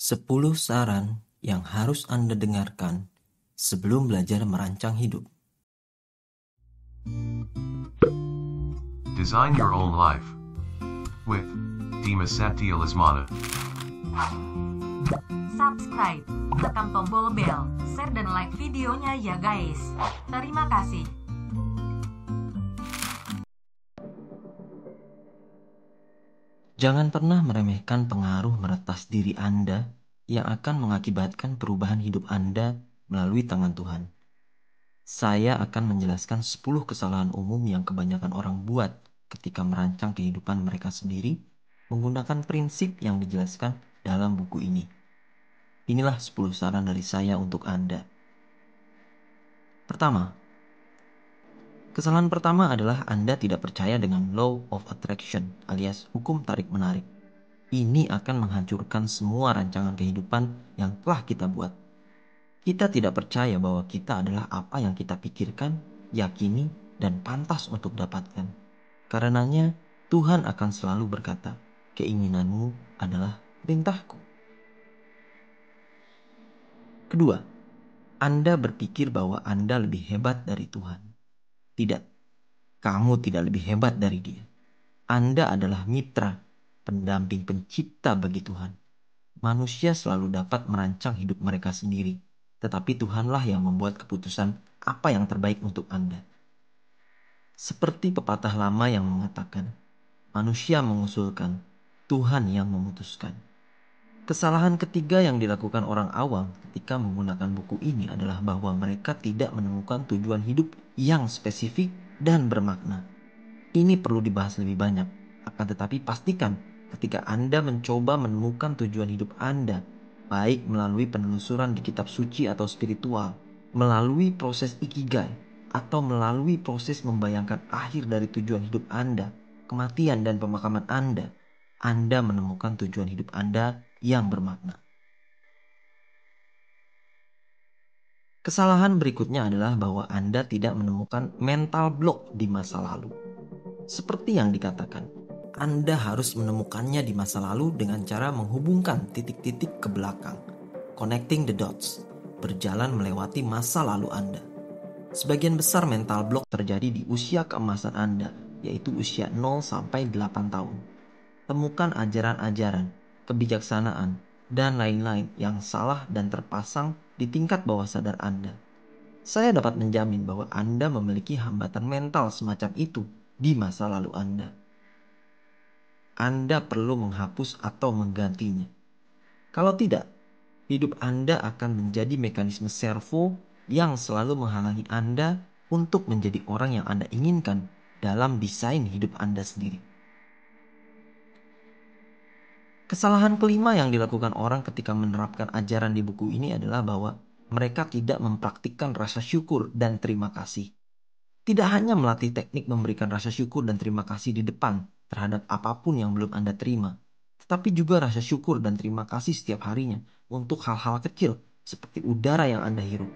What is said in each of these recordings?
10 saran yang harus Anda dengarkan sebelum belajar merancang hidup. Design your own life with Dimas Satya Lesmana. Subscribe, tekan tombol bel, share dan like videonya ya guys. Terima kasih. Jangan pernah meremehkan pengaruh meretas diri Anda yang akan mengakibatkan perubahan hidup Anda melalui tangan Tuhan. Saya akan menjelaskan 10 kesalahan umum yang kebanyakan orang buat ketika merancang kehidupan mereka sendiri menggunakan prinsip yang dijelaskan dalam buku ini. Inilah 10 saran dari saya untuk Anda. Pertama, kesalahan pertama adalah Anda tidak percaya dengan law of attraction alias hukum tarik-menarik. Ini akan menghancurkan semua rancangan kehidupan yang telah kita buat. Kita tidak percaya bahwa kita adalah apa yang kita pikirkan, yakini, dan pantas untuk dapatkan. Karenanya, Tuhan akan selalu berkata, keinginanmu adalah perintahku. Kedua, Anda berpikir bahwa Anda lebih hebat dari Tuhan. Tidak, kamu tidak lebih hebat dari Dia. Anda adalah mitra, pendamping pencipta bagi Tuhan. Manusia selalu dapat merancang hidup mereka sendiri, tetapi Tuhanlah yang membuat keputusan apa yang terbaik untuk Anda. Seperti pepatah lama yang mengatakan, manusia mengusulkan, Tuhan yang memutuskan. Kesalahan ketiga yang dilakukan orang awam ketika menggunakan buku ini adalah bahwa mereka tidak menemukan tujuan hidup yang spesifik dan bermakna. Ini perlu dibahas lebih banyak, akan tetapi pastikan ketika Anda mencoba menemukan tujuan hidup Anda, baik melalui penelusuran di kitab suci atau spiritual, melalui proses ikigai, atau melalui proses membayangkan akhir dari tujuan hidup Anda, kematian dan pemakaman Anda menemukan tujuan hidup Anda yang bermakna. Kesalahan berikutnya adalah bahwa Anda tidak menemukan mental block di masa lalu. Seperti yang dikatakan, Anda harus menemukannya di masa lalu dengan cara menghubungkan titik-titik ke belakang, connecting the dots, berjalan melewati masa lalu Anda. Sebagian besar mental block terjadi di usia keemasan Anda, yaitu usia 0 sampai 8 tahun. Temukan ajaran-ajaran, kebijaksanaan, dan lain-lain yang salah dan terpasang di tingkat bawah sadar Anda. Saya dapat menjamin bahwa Anda memiliki hambatan mental semacam itu di masa lalu Anda. Anda perlu menghapus atau menggantinya. Kalau tidak, hidup Anda akan menjadi mekanisme servo yang selalu menghalangi Anda untuk menjadi orang yang Anda inginkan dalam desain hidup Anda sendiri. Kesalahan kelima yang dilakukan orang ketika menerapkan ajaran di buku ini adalah bahwa mereka tidak mempraktikkan rasa syukur dan terima kasih. Tidak hanya melatih teknik memberikan rasa syukur dan terima kasih di depan terhadap apapun yang belum Anda terima, tetapi juga rasa syukur dan terima kasih setiap harinya untuk hal-hal kecil seperti udara yang Anda hirup.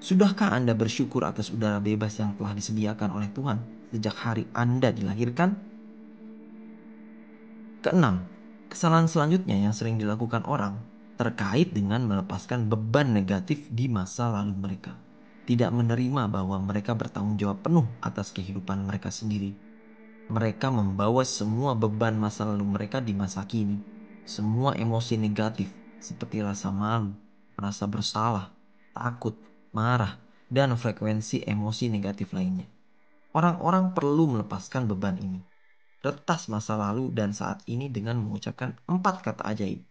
Sudahkah Anda bersyukur atas udara bebas yang telah disediakan oleh Tuhan sejak hari Anda dilahirkan? Keenam, kesalahan selanjutnya yang sering dilakukan orang terkait dengan melepaskan beban negatif di masa lalu mereka. Tidak menerima bahwa mereka bertanggung jawab penuh atas kehidupan mereka sendiri. Mereka membawa semua beban masa lalu mereka di masa kini. Semua emosi negatif seperti rasa malu, merasa bersalah, takut, marah, dan frekuensi emosi negatif lainnya. Orang-orang perlu melepaskan beban ini. Retas masa lalu dan saat ini dengan mengucapkan 4 kata ajaib.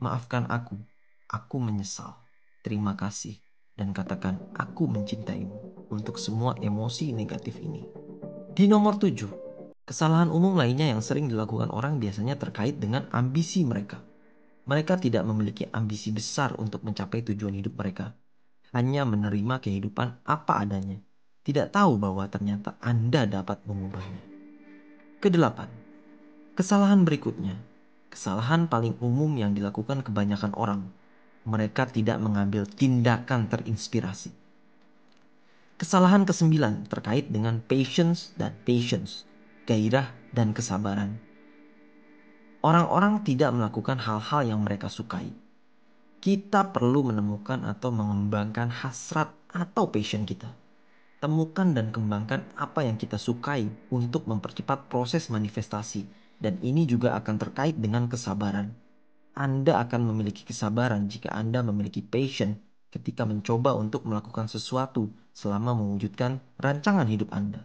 Maafkan aku menyesal, terima kasih, dan katakan aku mencintaimu untuk semua emosi negatif ini. Di nomor 7, kesalahan umum lainnya yang sering dilakukan orang biasanya terkait dengan ambisi mereka. Mereka tidak memiliki ambisi besar untuk mencapai tujuan hidup mereka. Hanya menerima kehidupan apa adanya. Tidak tahu bahwa ternyata Anda dapat mengubahnya. Kedelapan, kesalahan berikutnya. Kesalahan paling umum yang dilakukan kebanyakan orang. Mereka tidak mengambil tindakan terinspirasi. Kesalahan kesembilan terkait dengan patience, gairah dan kesabaran. Orang-orang tidak melakukan hal-hal yang mereka sukai. kita perlu menemukan atau mengembangkan hasrat atau passion kita. Temukan dan kembangkan apa yang kita sukai untuk mempercepat proses manifestasi. Dan ini juga akan terkait dengan kesabaran. Anda akan memiliki kesabaran jika Anda memiliki passion ketika mencoba untuk melakukan sesuatu selama mewujudkan rancangan hidup Anda.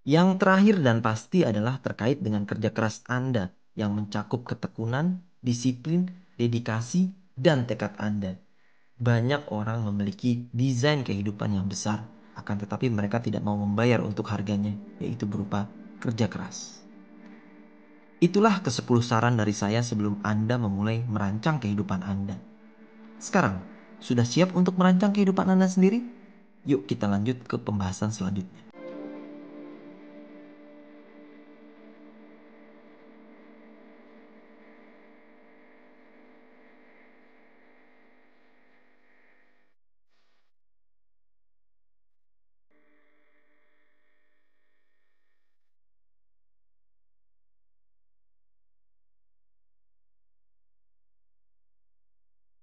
Yang terakhir dan pasti adalah terkait dengan kerja keras Anda yang mencakup ketekunan, disiplin, dedikasi, dan tekad Anda. Banyak orang memiliki desain kehidupan yang besar, akan tetapi mereka tidak mau membayar untuk harganya, yaitu berupa kerja keras. Itulah ke-10 saran dari saya sebelum Anda memulai merancang kehidupan Anda. Sekarang, sudah siap untuk merancang kehidupan Anda sendiri? Yuk kita lanjut ke pembahasan selanjutnya.